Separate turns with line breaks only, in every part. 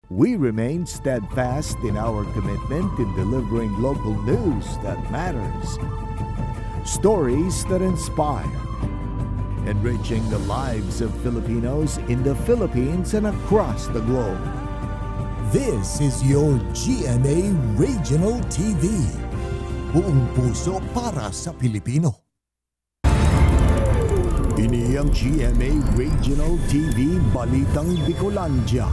We remain steadfast in our commitment in delivering local news that matters. Stories that inspire. Enriching the lives of Filipinos in the Philippines and across the globe.
This is your GMA Regional TV. Buong puso para sa Pilipino. Ini ang GMA Regional TV Balitang Bicolandia.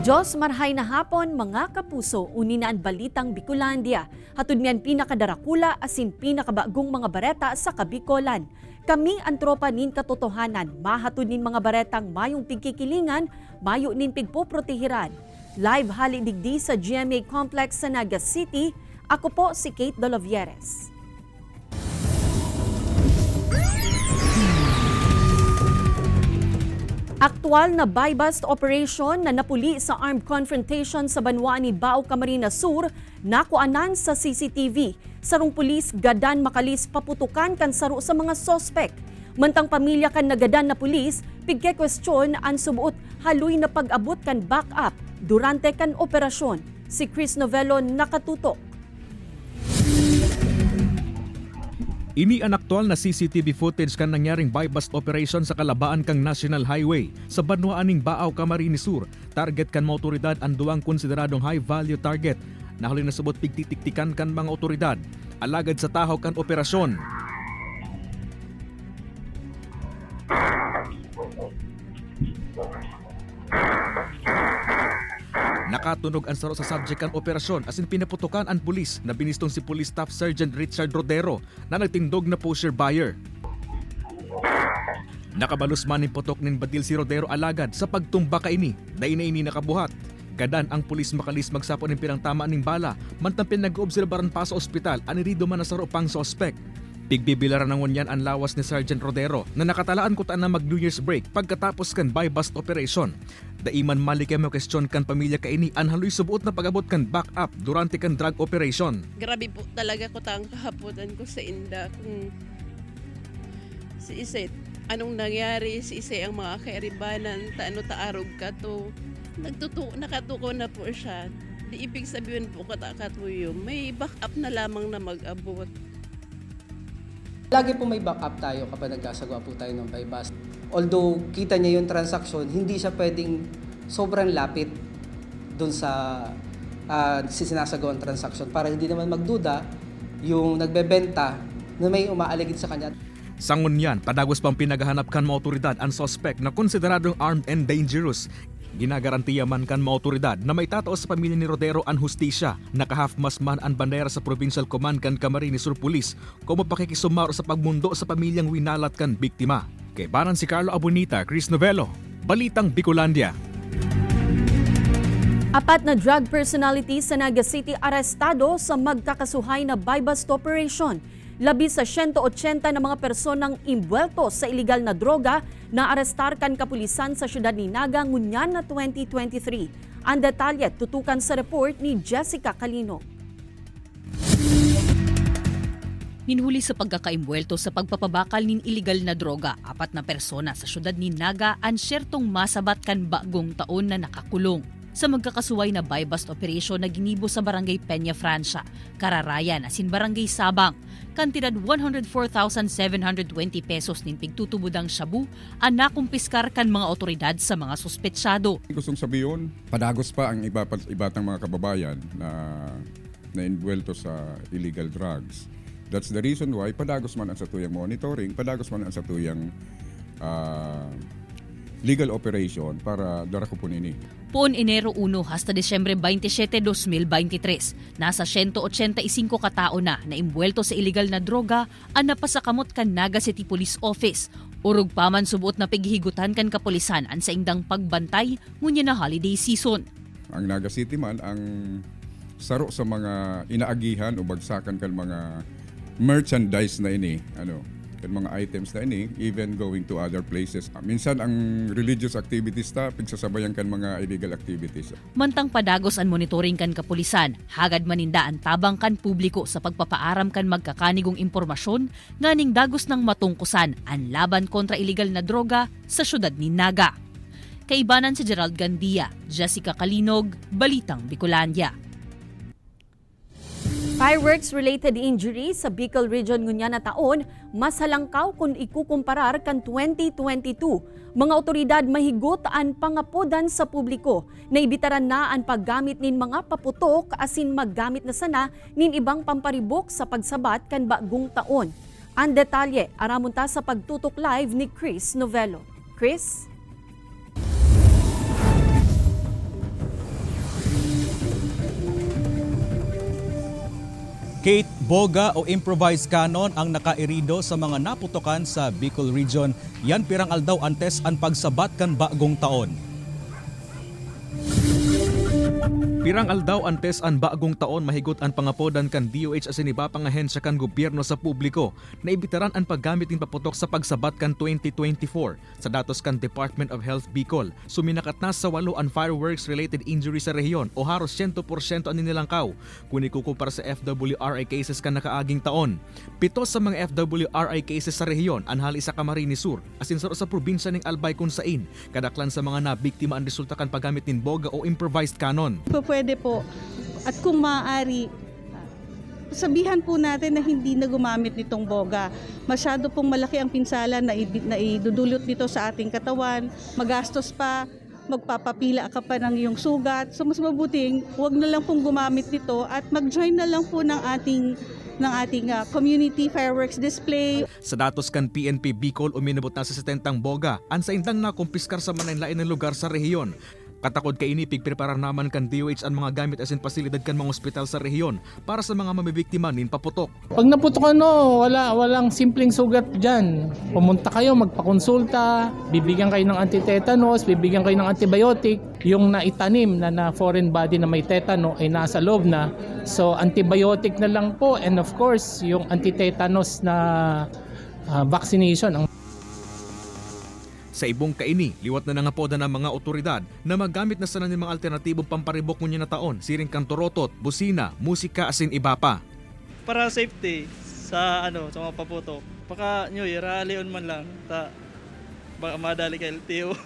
Diyos marhay na hapon mga kapuso, uninaan Balitang Bicolandia. Hatod miyan pinakadarakula asin pinakabagong mga bareta sa Kabikolan. Kami ang tropa nin katotohanan, mahatod nin mga baretang mayong pigkikilingan, mayo nin pigpoprotehiran. Live halidigdi sa GMA Complex sa Naga City, ako po si Kate Dolovieres. Aktual na buy-bust operation na napuli sa armed confrontation sa banwa ni Bao Camarines Sur nakuanan sa CCTV. Sarong pulis gadan makalis paputukan kan saro sa mga sospek. Mantang pamilya kan nagadan na pulis, pigke-question ang subuot haloy na pag-abot kan backup durante kan operasyon. Si Chris Novello nakatutok.
Ini ang aktual na CCTV footage kan nangyaring buy-bust operation sa kalabaan kang National Highway sa banwaan ning Bao Camarines Sur. Target kan mga otoridad ang duwang konsideradong high-value target. Nahuli na subot pigtitiktikan kan mga otoridad. Alagad sa tahaw kan operasyon. Nakatunog ang saro sa subject ang operasyon asin pinaputukan ang pulis na binistong si Police Staff Sergeant Richard Rodero na nagtindog na pusher buyer. Nakabalus man ng putok nin badil si Rodero alagad sa pagtumba kaini, dahil na ini nakabuhat. Gadan ang pulis makalis magsapo ng pirang tama ning bala, mantang pinag-obserbaran pa sa ospital anirido man na saro pang sospek. Pigbibilaran ng ngunyan ang lawas ni Sergeant Rodero na nakatalaan ko na mag New Year's break pagkatapos kan buy-bust operation. Daiman mali kayo question kan pamilya kaini ang haloy subuot na pag-abot kan backup durante kan drug operation.
Grabe po talaga ko tang kahapotan ko sa inda kung si Isay, anong nangyari si Isay ang mga kairibanan, taarog ka to. Nakatuko na po siya. Di ibig sabihin po katakatuyo, may backup na lamang na mag-abot.
Lagi po may backup tayo kapag nagkasagawa po tayo ng buy-bust. Although kita niya yung transaction, hindi siya pwedeng sobrang lapit dun sa sinasagawang transaction para hindi naman magduda yung nagbebenta na may umaaligid sa kanya.
Sangon yan, padagos pang pinagahanap kan mga otoridad ang suspect na konsideradong armed and dangerous. Ginagarantiya man kan mga otoridad na may tataos sa pamilya ni Rodero ang hustisya. Nakahafmas man ang bandera sa Provincial Command kan Camarines Sur Police kung mapakikisumaro sa pagmundo sa pamilyang winalat kan biktima. Kay baran si Carlo Abunita, Chris Novello, Balitang Bicolandia.
Apat na drug personalities sa Naga City arestado sa magkakasuhay na buy-bust operation. Labi sa 180 na mga personang imbuelto sa iligal na droga na arestar kan kapulisan sa syudad ni Naga ngunyan na 2023. Ang detalye tutukan sa report ni Jessica Calino.
Minhuli sa pagkakaimbuelto sa pagpapabakal nin iligal na droga, apat na persona sa syudad ni Naga ang syertong masabat kan bagong taon na nakakulong. Sa magkakasuway na buy-bust operation na ginibo sa Barangay Peña Francia, Kararayan asin Barangay Sabang, kantidad 104,720 pesos nin pigtutubudang shabu ang nakumpiskar kan mga otoridad sa mga suspetsyado.
Gustong sabihin, padagos pa ang ibatang mga kababayan na inbuelto sa illegal drugs. That's the reason why padagos man ang satuyang monitoring, padagos man ang satuyang legal operation para darakupon ini.
Poon Enero 1 hasta Disyembre 27, 2023, nasa 185 katao na imbuelto sa illegal na droga ang napasakamot kan Naga City Police Office. Urog pa man subuot na pighigutan kan kapulisan ang sa indang pagbantay ngunya na holiday season.
Ang Naga City man ang saro sa mga inaagihan o bagsakan kan mga merchandise na ini, mga items na ini, even going to other places. Minsan ang religious activities ta, pigsasabayan kan mga illegal activities.
Mantang padagos ang monitoring kan kapulisan, hagad maninda ang tabang kan publiko sa pagpapaaram kan magkakanigong impormasyon nganing dagos ng matungkusan ang laban kontra illegal na droga sa syudad ni Naga. Kaibanan si Gerald Gandia, Jessica Kalinog, Balitang Bicolandia.
Fireworks-related injuries sa Bicol Region ngunya na taon, mas halangkaw kung ikukumparar kan 2022. Mga otoridad mahigot ang pangapodan sa publiko na ibitaran na ang paggamit nin mga paputok asin maggamit na sana nin ibang pamparibok sa pagsabat kan bagong taon. Ang detalye, aramunta sa pagtutok live ni Chris Novello. Chris?
Kate, boga o improvised cannon ang nakairido sa mga naputokan sa Bicol Region. Yan pirang aldaw antes ang pagsabat kan bagong taon.
Pirang aldaw antes ang bagong taon mahigot ang pangapodan kan DOH asin iba pang ahensya kan gobyerno sa publiko na ibitaran ang paggamit ng paputok sa pagsabat kan 2024. Sa datos kan Department of Health Bicol, suminakat na sa 8 ang fireworks-related injury sa rehiyon o haros 100% ang nilangkaw kung ikukumpara sa FWRI cases kan nakaaging taon. 7 sa mga FWRI cases sa rehiyon anhali sa Camarines Sur asin sa probinsya ng Albay kung sain kadaklan sa mga nabiktima ang resulta kan paggamit ng boga o improvised cannon.
Pwede po. At kung maaari, sabihan po natin na hindi na gumamit nitong boga. Masyado pong malaki ang pinsala na idudulot nito sa ating katawan. Magastos pa, magpapapila ka pa ng iyong sugat. So mas mabuting, huwag na lang pong gumamit nito at mag-join na lang po ng ating community fireworks display.
Sa datos kan PNP Bicol, uminabot na sa 70 boga. Ansa indang nakumpiskar sa mananlain ng lugar sa rehiyon. Katakod kay ini pigpreparar naman kan DOH ang mga gamit asin pasilidad kan mga ospital sa rehiyon para sa mga mamibiktima nin paputok.
Pag naputok walang simpleng sugat dyan. Pumunta kayo, magpakonsulta, bibigyan kayo ng anti-tetanus, bibigyan kayo ng antibiotic. Yung naitanim na foreign body na may tetano ay nasa loob na. So antibiotic na lang po, and of course yung anti-tetanus na vaccination.
Sa ibong kaini, liwat na nangapoda ng mga otoridad na magamit na sana ng mga alternatibong pamparibok ngunya na taon, siring kantorotot, busina, musika asin iba pa.
Para safety sa mga paputok. Baka New Year, rally on man lang. Baka madali kay LTO.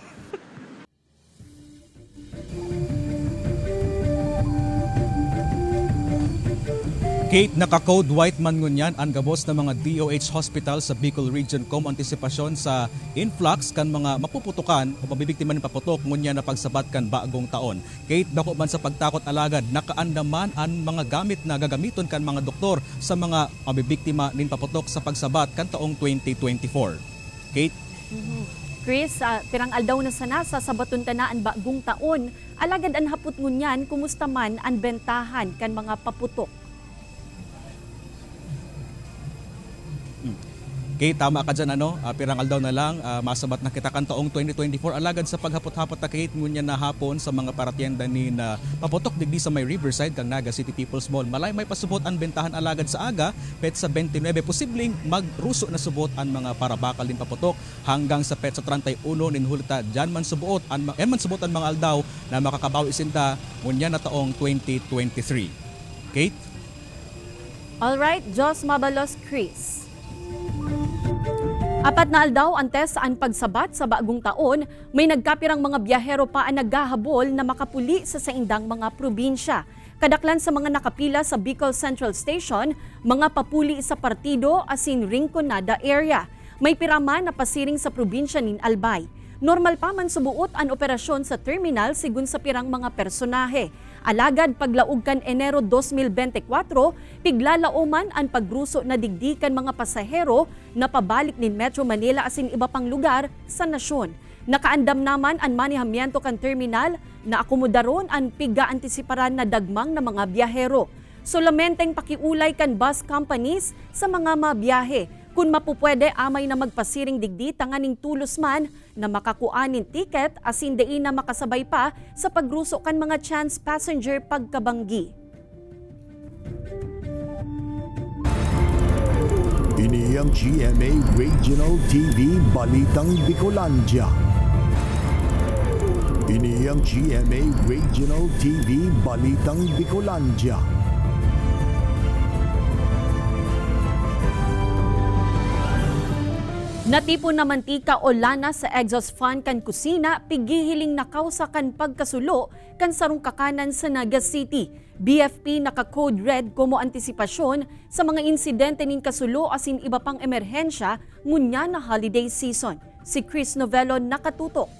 Kate, naka-code white man ngunyan ang gabos ng mga DOH hospital sa Bicol Region com antisipasyon sa influx kan mga mapuputukan o mabibiktima ng paputok ngunyan na pagsabat kan bagong taon. Kate, dako man sa pagtakot alagad, nakaandaman ang mga gamit na gagamiton kan mga doktor sa mga mabibiktima ng paputok sa pagsabat kan taong 2024. Kate?
Chris, pirang aldaw na sana sa sabaton tanaan bagong taon, alagad ang hapot ngunyan, kumusta man ang bentahan kan mga paputok?
Okay, tama ka dyan, pirang aldaw na lang, masabat na kita kan taong 2024. Alagad sa paghapot-hapot na kahit ngunyan na hapon sa mga paratienda ni na paputok digdi sa may Riverside kang Naga City People's Mall. Malay may pasubot ang bentahan alagad sa aga, pet sa 29, posibleng magruso na subot ang mga parabakal din paputok hanggang sa pet sa 31 ninhulita. Diyan man subuot ang mga aldaw na makakabawi isinta ngunyan na taong 2023. Kate?
Alright, Jos Mabalos, Chris. Apat na aldaw antes ang pagsabat sa bagong taon, may nagkapirang mga biyahero pa ang naghahabol na makapuli sa saindang mga probinsya. Kadaklan sa mga nakapila sa Bicol Central Station, mga papuli sa partido asin Rinconada area. May piraman na pasiring sa probinsya nin Albay. Normal pa man subuot ang operasyon sa terminal sigun sa pirang mga personahe. Alagad paglaog kan Enero 2024, piglalauman ang pagruso na digdikan mga pasahero na pabalik nin Metro Manila asin iba pang lugar sa nasyon. Nakaandam naman ang manihamiento kan terminal na akomodaron ang piga-antisiparan na dagmang na mga biyahero. Solamenteng pakiulay kan bus companies sa mga mabiyahe. Kung mapupwede, amay na magpasiring digdi tanganing tulos man na makakuanin tiket asin dein na makasabay pa sa pagruso kan mga chance passenger pagkabanggi.
Ini ang GMA Regional TV Balitang Bicolandia. Ini ang GMA Regional TV Balitang Bicolandia.
Natipon na mantika o lana sa exhaust fan kan kusina, pigihiling nakausa kan pagkasulo kan sarong kakanan sa Naga City. BFP naka-code red como antisipasyon sa mga insidente ning kasulo asin iba pang emerhensya ngunya na holiday season. Si Chris Novello nakatutok.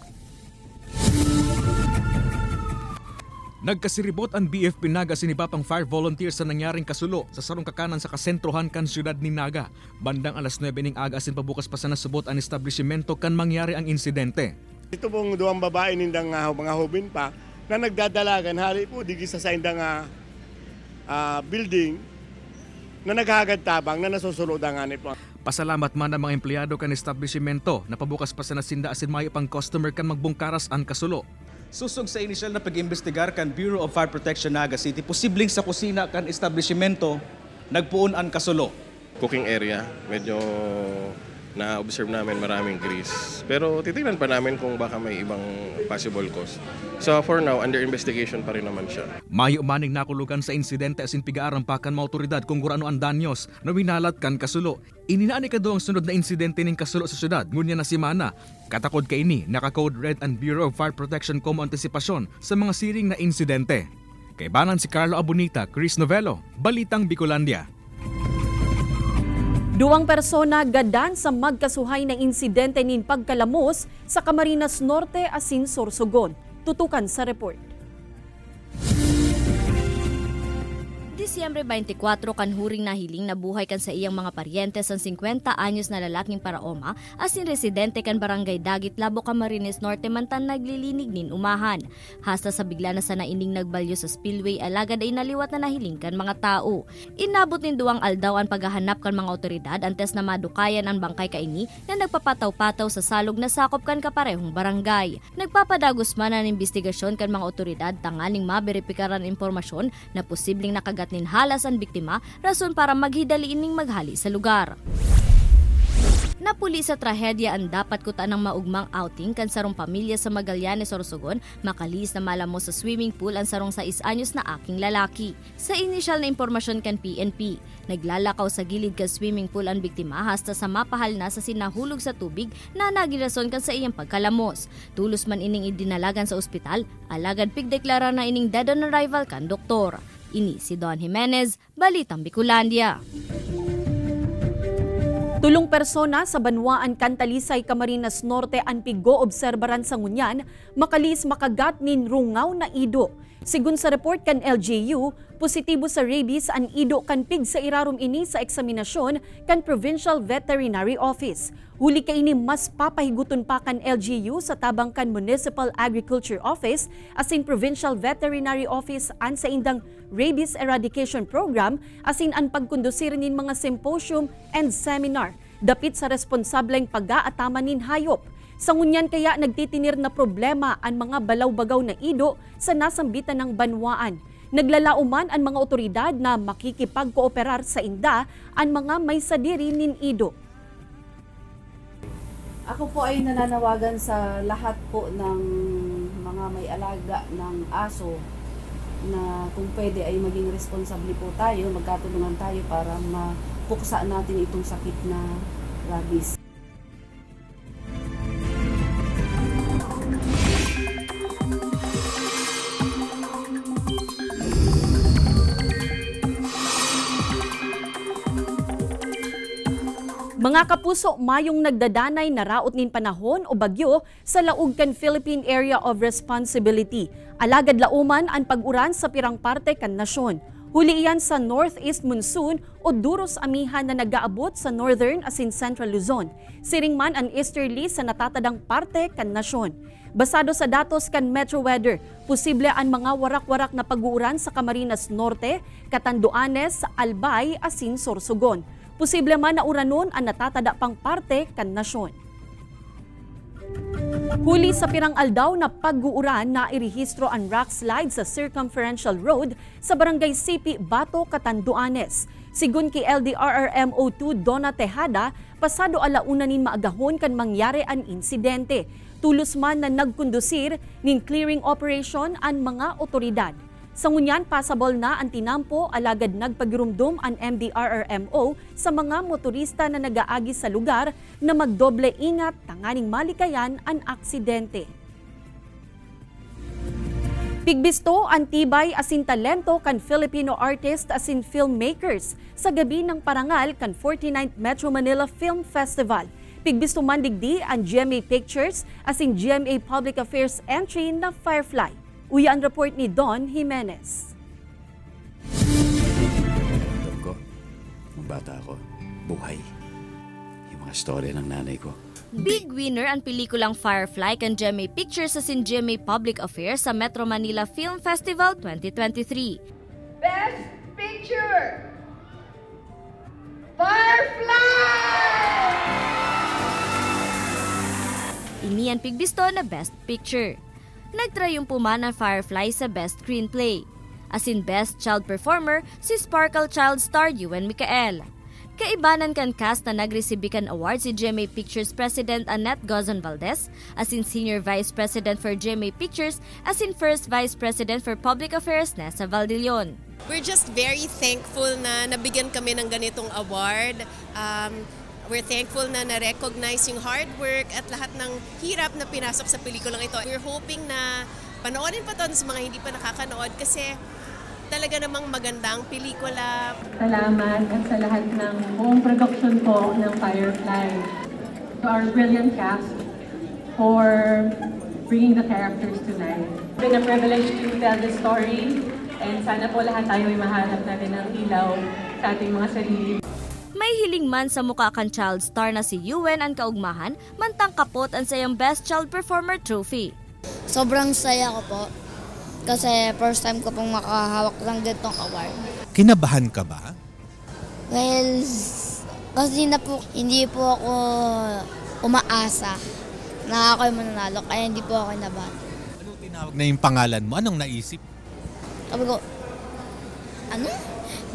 Nagkasiribot ang BFP Naga sinibapang fire volunteers sa nangyaring kasulo sa sarong kakanan sa kasentrohan kan siyudad ni Naga. Bandang alas 9 ning aga asin pabukas pa sa nasubot ang establishmento kan mangyari ang insidente.
Ito pong duwang babae nindang mga hubin pa na nagdadalagan hali po digi sa indang building na naghagad tabang na nasusulodan po.
Pasalamat man ang mga empleyado kan establishmento na pabukas pa sa nasinda asin mayo pang customer kan magbungkaras ang kasulo.
Susog sa inisyal na pag-imbestigar kan Bureau of Fire Protection Naga City, posibleng sa kusina kan establishmento nagpuon ang kasulo.
Cooking area, medyo na-observe namin maraming grease. Pero titignan pa namin kung baka may ibang possible cause. So for now, under investigation pa rin naman siya.
Mayo maning nakulugan sa insidente asin pigaaram pa kan mga otoridad kung gurano ang danyos na winalat kan kasulo. Ininaani ka ang sunod na insidente ning kasulo sa syudad, ngunya na simana. Katakod ka ini, naka-code red ang Bureau of Fire Protection como antisipasyon sa mga siring na insidente. Kay banan si Carlo Abunita, Chris Novello, Balitang Bicolandia.
Duwang persona gadan sa magkasuhay na insidente nin pagkalamos sa Camarines Norte asin Sorsogon. Tutukan sa report.
Disyembre 24 kan huring nahiling na buhay kan sa iyang mga paryente sa 50 anyos na lalaking paraoma asin residente kan Barangay Dagit Labo, Camarines Norte mantan naglilinig nin umahan. Hasta sa bigla na sa naining nagbalyo sa spillway alagad ay naliwat na nahiling kan mga tao. Inabot nin duwang aldaw ang paghahanap kan mga otoridad antes na madukayan ang bangkay kaini na nagpapataw-pataw sa salog na sakop kan kaparehong barangay. Nagpapadagos man ang investigasyon kan mga otoridad tanganing maberipikaran impormasyon na posibleng nakagat nin halas ang biktima, rason para maghidaliin ning maghali sa lugar. Napuli sa trahedya ang dapat kutaan ng maugmang outing kan sarong pamilya sa Magallanes, Sorsogon, makalis na malamos sa swimming pool ang sarong 6 anyos na aking lalaki. Sa inisyal na impormasyon kan PNP, naglalakaw sa gilid kan swimming pool ang biktima hasta sa mapahal na sa sinahulog sa tubig na nagirason kan sa iyang pagkalamos. Tulos man ining idinalagan sa ospital, alagad pigdeklara na ining dead on arrival kan doktor. Ini si Don Jimenez, Balitang Bicolandia.
Tulong persona sa Banwaan Cantalisay, Camarines Norte ang pigo-obserbaran sa ngunyan, makalis makagat nin rungaw na ido. Sigun sa report kan LGU, positibo sa rabies ang ido kan pig sa irarom ini sa eksaminasyon kan Provincial Veterinary Office. Huli ka ini mas papahiguton pa kan LGU sa tabang kan Municipal Agriculture Office asin Provincial Veterinary Office an sa indang Rabies Eradication Program asin ang pagkondusir nin mga symposium and seminar dapit sa responsableng pag-aataman nin hayop. Sa ngunyan kaya nagtitinir na problema ang mga balaw-bagaw na ido sa nasambitan ng banwaan. Naglalauman ang mga otoridad na makikipagkooperar sa inda ang mga may sadiri nin ido.
Ako po ay nananawagan sa lahat po ng mga may alaga ng aso na kung pwede ay maging responsable po tayo, magkatulungan tayo para mapuksa natin itong sakit na rabies.
Mga kapuso, mayong nagdadanay na raot nin panahon o bagyo sa laug kan Philippine Area of Responsibility. Alagad lauman ang pag-uran sa pirang parte kan nasyon. Huli iyan sa northeast monsoon o duros amihan na nagaabot sa northern asin central Luzon. Siring man ang easterly sa natatadang parte kan nasyon. Basado sa datos kan Metro Weather, posible ang mga warak-warak na pag-uuran sa Camarines Norte, Catanduanes, Albay asin Sorsogon. Posible man na uranon ang natatada pang parte kan nasyon. Huli sa pirang aldaw na pag-uuran na irehistro ang rock slide sa Circumferential Road sa Barangay Sipi, Bato, Catanduanes. Sigun kay LDRRMO2 Donna Tejada, pasado alauna nin maagahon kan mangyari an insidente. Tulos man na nagkondusir nin clearing operation an mga otoridad. Sa ngunyan, pasabol na ang tinampo alagad nagpagirumdum ang MDRRMO sa mga motorista na nagaagi sa lugar na magdoble ingat tanganing malikayan ang aksidente. Pigbisto ang tibay asin talento kan Filipino artist asin filmmakers sa gabi ng parangal kan 49th Metro Manila Film Festival. Pigbisto man digdi ang GMA Pictures asin GMA Public Affairs entry na Firefly. Uya ang report ni Don Jimenez.
Alam ko, nung bata ako, buhay. Yung mga storya ng nanay ko.
Big winner ang pelikulang Firefly kan GMA Pictures asin GMA Public Affairs sa Metro Manila Film Festival 2023.
Best Picture! Firefly!
Inian pigbisto na Best Picture. Nagtrayumpo man ang Firefly sa Best Screenplay. Asin Best Child Performer si Sparkle Child star Ewan Micael. Kaibanan kan cast na nagresibikan award si GMA Pictures President Annette Gozon Valdez, asin Senior Vice President for GMA Pictures, asin First Vice President for Public Affairs Nessa Valdillon.
We're just very thankful na nabigyan kami ng ganitong award. We're thankful na na-recognize yung hard work at lahat ng hirap na pinasok sa pelikulang ito. We're hoping na panoorin pa to sa mga hindi pa nakakanood kasi talaga namang magandang pelikula.
Salamat at sa lahat ng buong production po ng Firefly. To our brilliant cast for bringing the characters to life. It's been a privilege to tell this story and sana po lahat tayo ay mahanap natin ng ilaw sa ating mga sarili.
May hiling man sa mukha kan child star na si Ewan ang kaugmahan, mantang kapot ang sayang Best Child Performer Trophy.
Sobrang saya ko po. Kasi first time ko pong makahawak lang ditong award.
Kinabahan ka ba?
Well, kasi hindi po ako umaasa na ako'y mananalo, kaya hindi po ako kinabahan.
Anong tinawag na yung pangalan mo? Anong naisip?
Sabi ko,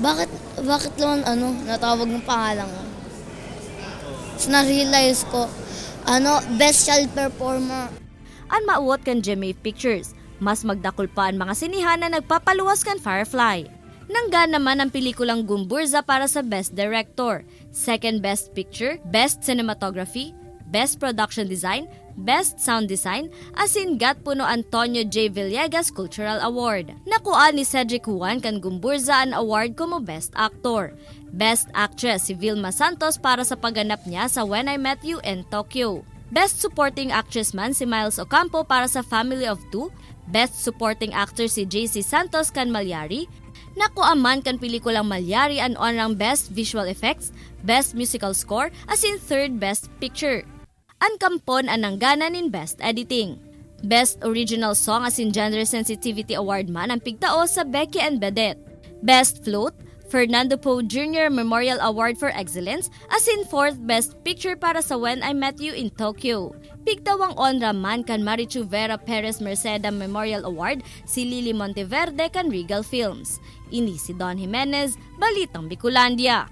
Bakit lang natawag ng pangalan ko? So na-realize ko, Best Child Performer.
Ang mauwat kan GMA Pictures. Mas magdakol pa ang mga sinihan na nagpapaluwas kan Firefly. Nangga naman ang pelikulang Gumburza para sa Best Director, Second Best Picture, Best Cinematography, Best Production Design, Best Sound Design, asin Gatpuno Antonio J. Villegas Cultural Award. Nakuha ni Cedric Juan kan Gumburza ang award como Best Actor. Best Actress si Vilma Santos para sa pagganap niya sa When I Met You in Tokyo. Best Supporting Actress man si Miles Ocampo para sa Family of Two. Best Supporting Actor si JC Santos kan Malyari. Nakuha man kan pelikulang Malyari ang onrang Best Visual Effects, Best Musical Score, asin Third Best Picture. Ang kampon ang nanggana nin Best Editing. Best Original Song asin Gender Sensitivity Award man ang pigtao sa Becky and Bedette. Best Float, Fernando Poe Jr. Memorial Award for Excellence, asin Fourth Best Picture para sa When I Met You in Tokyo. Pigtawang onra man kan Marichu Vera Perez Merceda Memorial Award si Lily Monteverde kan Regal Films. Ini si Don Jimenez, Balitang Bicolandia.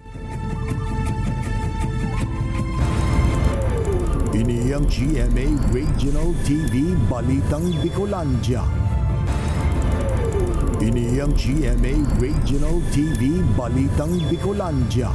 Ini ang GMA Regional TV Balitang Bicolandia. Ini ang GMA Regional TV Balitang Bicolandia.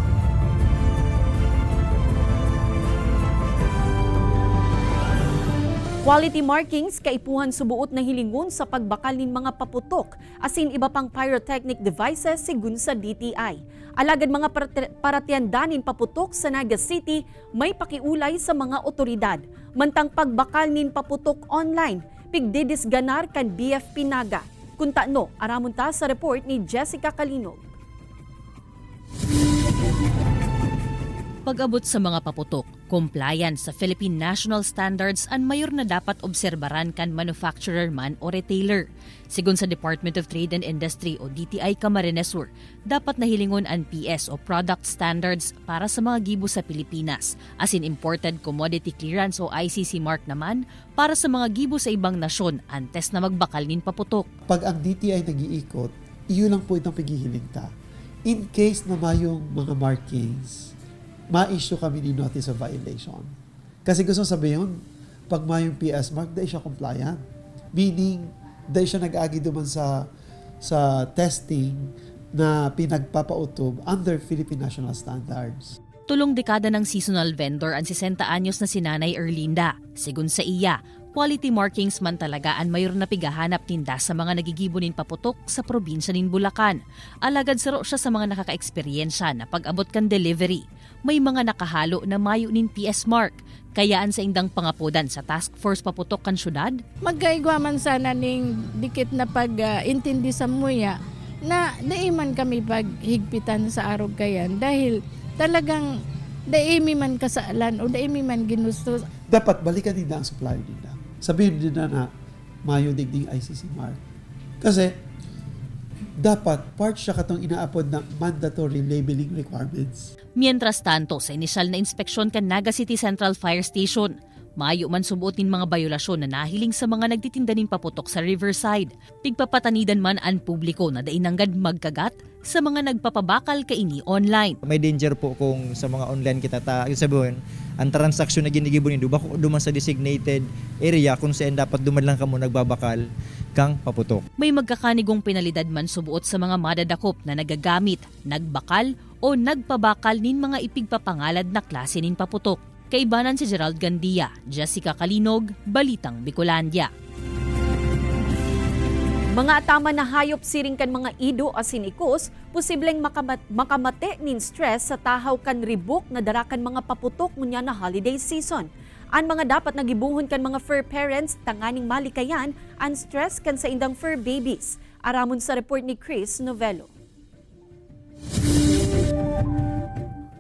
Quality markings kaipuhan subuot na hilingon sa pagbakal nin mga paputok asin iba pang pyrotechnic devices sigun sa DTI. Alagad mga paratiandanin paputok sa Naga City may pakiulay sa mga otoridad. Mantang pagbakal nin paputok online, pigdidisganar kan BFP Naga. Kunta no, aramunta sa report ni Jessica Calinog.
Pag-abot sa mga paputok, compliance sa Philippine National Standards ang mayor na dapat obserbaran kan manufacturer man o retailer. Sigun sa Department of Trade and Industry o DTI Camarines Sur, dapat nahilingon ang PS o Product Standards para sa mga gibo sa Pilipinas, as in Imported Commodity Clearance o ICC mark naman para sa mga gibo sa ibang nasyon antes na magbakal nin paputok.
Pag ang DTI nag-iikot, iyon lang po itong paghihiling ta.
in case na mayong mga markings, ma-issue kami ni notice of violation. Kasi gusto sabihin, pag mayong PS mark, dahil siya compliant. Meaning, dahil siya nag-agi duman sa testing na pinagpapautob under Philippine National Standards.
Tulong dekada ng seasonal vendor ang 60 anyos na si Nanay Erlinda. Sigun sa iya, quality markings man talaga ang mayor na pigahanap tinda sa mga nagigibonin paputok sa probinsya nin Bulacan. Alagad saro siya sa mga nakaka-eksperyensya na pag-abot kan delivery. May mga nakahalo na mayo nin PS mark. Kayaan sa indang pangapodan sa task force paputok kan syudad?
Magkaigwa man sana ning dikit na pag-intindi sa muya na daiman kami paghigpitan sa arog kayan dahil talagang daimi man kasaalan o daimi man ginusto.
Dapat balikan nila ang supplier nila. Sabihin nila na mayo digding ICC mark. Kasi dapat part siya katong inaapod ng mandatory labeling requirements.
Mientras tanto, sa inisyal na inspeksyon kan Naga City Central Fire Station, mayo man subuotin mga bayolasyon na nahiling sa mga nagtitinda ning paputok sa Riverside. Pigpapatanidan man ang publiko na dainanggad magkagat sa mga nagpapabakal kaini online.
May danger po kung sa mga online kita sabihin, ang transaksyon na ginigibo nindo bako duman sa designated area kung saan dapat duman lang kamo nagbabakal kang paputok. May magkakanigong penalidad man subuot sa mga madadakop na nagagamit, nagbakal o nagpabakal nin mga ipigpapangalad na klase nin paputok. Kaibanan si Gerald Gandia, Jessica Kalinog, Balitang Bicolandia.
Mga atama na hayop siring kan mga ido asin ikos, posibleng makamate nin stress sa tahaw kan ribok na darakan mga paputok ngunya na holiday season. Ang mga dapat nagibuhon kan mga fur parents tanganing malikayan ang stress kan sa indang fur babies. Aramon sa report ni Chris Novello.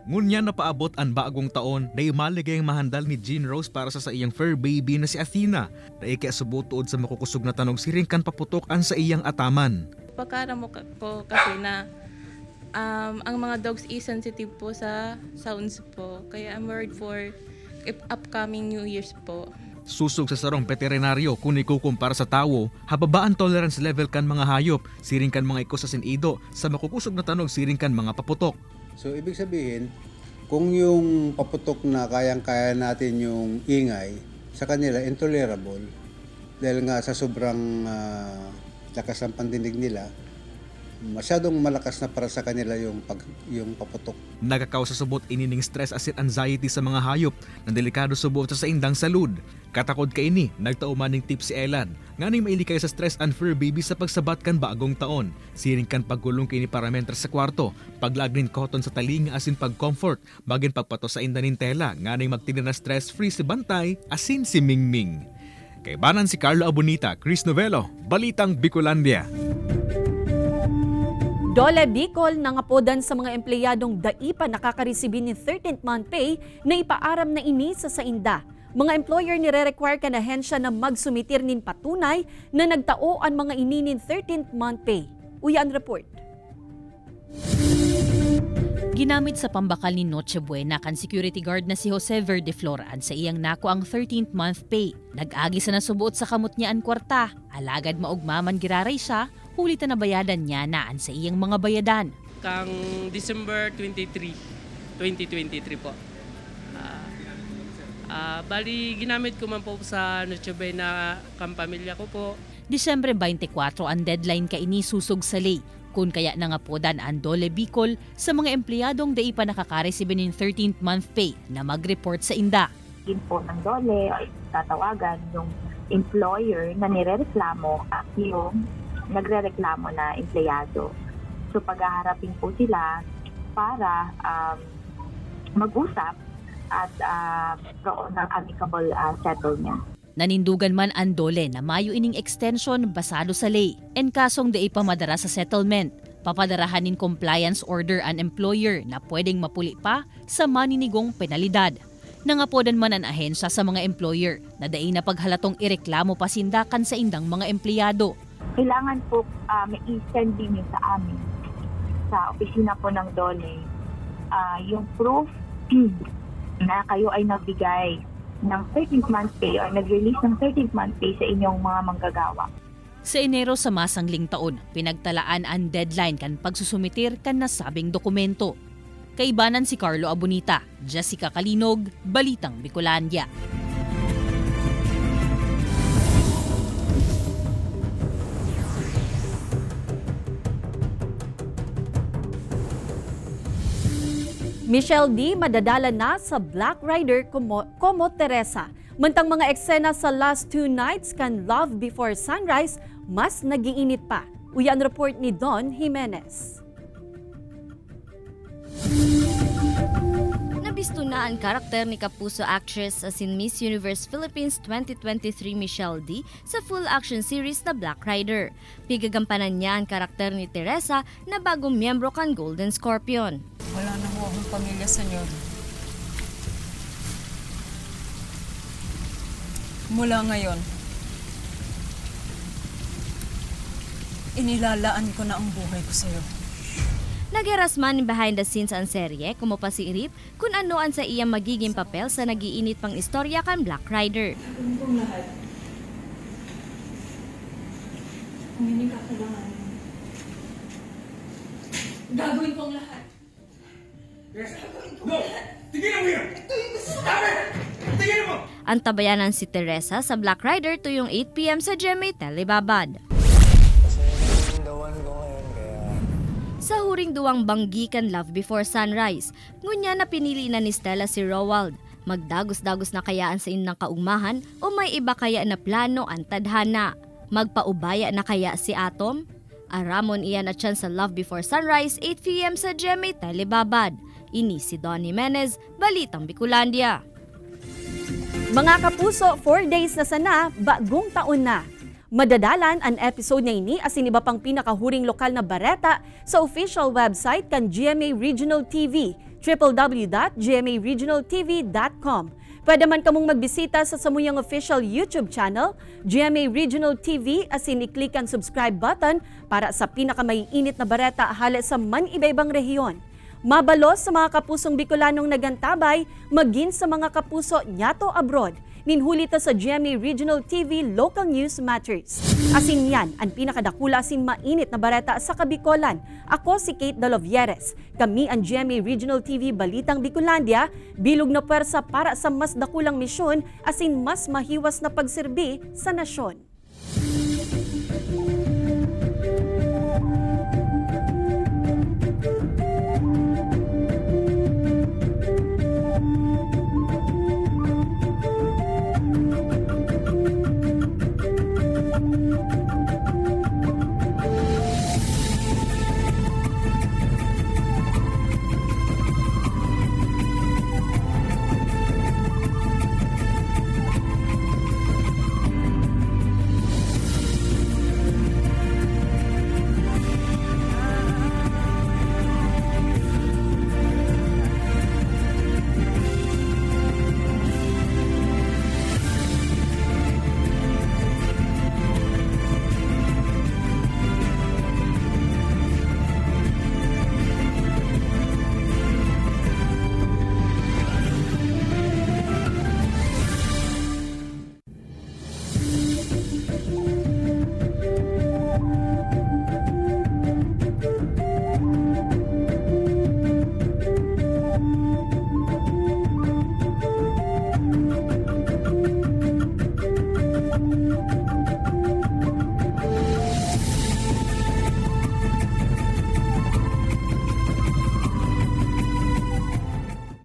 Ngunya na paabot ang bagong taon na imaligay ang mahandal ni Jean Rose para sa iyang fur baby na si Athena. Na ikasubutuod sa makukusog na tanong siring kan paputok an sa iyang ataman.
Pagkara mo ko kasi na ang mga dogs is sensitive po sa sounds po. Kaya I'm worried for upcoming New Year's po.
Susog sa sarong veterinaryo kung ikukumpara sa tao, hababaan tolerance level kan mga hayop, siring kan mga ikos sa sinido sa makukusog na tanong siring kan mga paputok.
So, ibig sabihin, kung yung paputok na kayang-kaya natin yung ingay, sa kanila intolerable. Dahil nga sa sobrang lakas ng pandinig nila, masyadong malakas na para sa kanila yung paputok.
Nagakaw sa subot inining stress asin anxiety sa mga hayop na delikado subot sa indang salud. Katakod ka ini, nagtauman ng tip si Elan. Nganing mailikay sa stress and fur baby sa pagsabat kan bagong taon. Siring kan paggulong kini parameter sa kwarto, paglagnin cotton sa talinga asin pag-comfort, bagin pagpato sa indanin tela, nganing magtinda na stress-free si Bantay asin si Mingming. Kaibanan si Carlo Abonita, Chris Novello, Balitang Bicolandia.
Dole Bicol nangapodan sa mga empleyadong daipa nakakaresibin ng 13th month pay na ipaaram na ini sa sainda. Mga employer nire-require kan ahensya na magsumitir nin patunay na nagtao ang mga ini nin 13th month pay. Uyan report.
Ginamit sa pambakal ni Noche Buena kan security guard na si Jose Verdefloran sa iyang nako ang 13th month pay. Nag-agi sa nasubuot sa kamot niya ang kwarta. Alagad maugmaman giraray siya, hulitan na bayadan niya naan sa iyang mga bayadan.
Kang December 23, 2023 po. Bali, ginamit ko man po sa Noche Buena kampamilya ko po.
Disyembre 24 ang deadline kaini susog sa lay. Kung kaya nangapodan ang Dole Bicol sa mga empleyadong dai pa nakakaresibin ng 13th month pay na mag-report sa inda.
Po ng Dole ay tatawagan yung employer na nirereklamo at yung nagrereklamo na empleyado. So paghaharapin po sila para mag-usap at proon ng amicable settlement.
Nanindugan man ang Dole na mayo ining extension basado sa lay. En kasong dai pa madara sa settlement, papadarahan in compliance order ang employer na pwedeng mapuli pa sa maninigong penalidad. Nangapodan man ang ahensya sa mga employer na dai na paghalatong ireklamo pasindakan sa indang mga empleyado.
Kailangan po may i-send din sa amin sa opisina po ng Dole yung proof na kayo ay nagbigay ng 13th month pay or nag-release ng 13th month pay sa inyong mga manggagawa.
Sa Enero sa masangling taon, pinagtalaan ang deadline kan pagsusumitir kan nasabing dokumento. Kaibanan si Carlo Abonita, Jessica Kalinog, Balitang Bicolandia.
Michelle D. madadala na sa Black Rider como Teresa. Mantang mga eksena sa last 2 nights kan Love Before Sunrise, mas nagiinit pa. Uyan report ni Don Jimenez.
Nabisto na ang karakter ni Kapuso actress as in Miss Universe Philippines 2023 Michelle D sa full-action series na Black Rider. Pigagampanan niya ang karakter ni Teresa na bagong miyembro kan Golden Scorpion.
Wala na ho akong pamilya, senyor. Mula ngayon, inilalaan ko na ang buhay ko sa'yo.
Nagherasman behind the scenes ang serye, kumapasirip kung ano ang sa iyang magiging papel sa nagiinit pang istorya kan Black Rider.
Gagawin kong lahat. Kung hindi ka kailangan. Gagawin kong lahat.
No! Tigilan mo yan! Stop it! Tigilan mo!
Antabayanan si Teresa sa Black Rider tuyong 8 p.m. sa GMA Telebabad. Sa huring duwang banggikan Love Before Sunrise, ngunya na pinili na ni Stella si Rowald. Magdagos-dagos na kayaan sa inang kaugmahan o may iba kaya na plano ang tadhana? Magpaubaya na kaya si Atom? Aramon iyan at siyan sa Love Before Sunrise 8 p.m. sa GMA Telebabad. Ini si Don Jimenez, Balitang Bicolandia.
Mga kapuso, 4 days na sana, bagong taon na. Madadalan ang episode na ini asin iba pang pinakahuring lokal na bareta sa official website kan GMA Regional TV, www.gmaregionaltv.com. Pwede man kamong magbisita sa samuyang official YouTube channel, GMA Regional TV, asin i-click ang subscribe button para sa pinakamaiinit na bareta hala sa man iba-ibang rehiyon. Mabalos sa mga kapusong Bicolanong nagantabay, maging sa mga kapuso nyato abroad. Ninhuli ta sa GMA Regional TV Local News Matters. Asin yan ang pinakadakula asin mainit na bareta sa Kabikolan. Ako si Kate Dalovieres. Kami ang GMA Regional TV Balitang Bicolandia, bilog na pwersa para sa mas dakulang misyon asin mas mahiwas na pagserbi sa nasyon.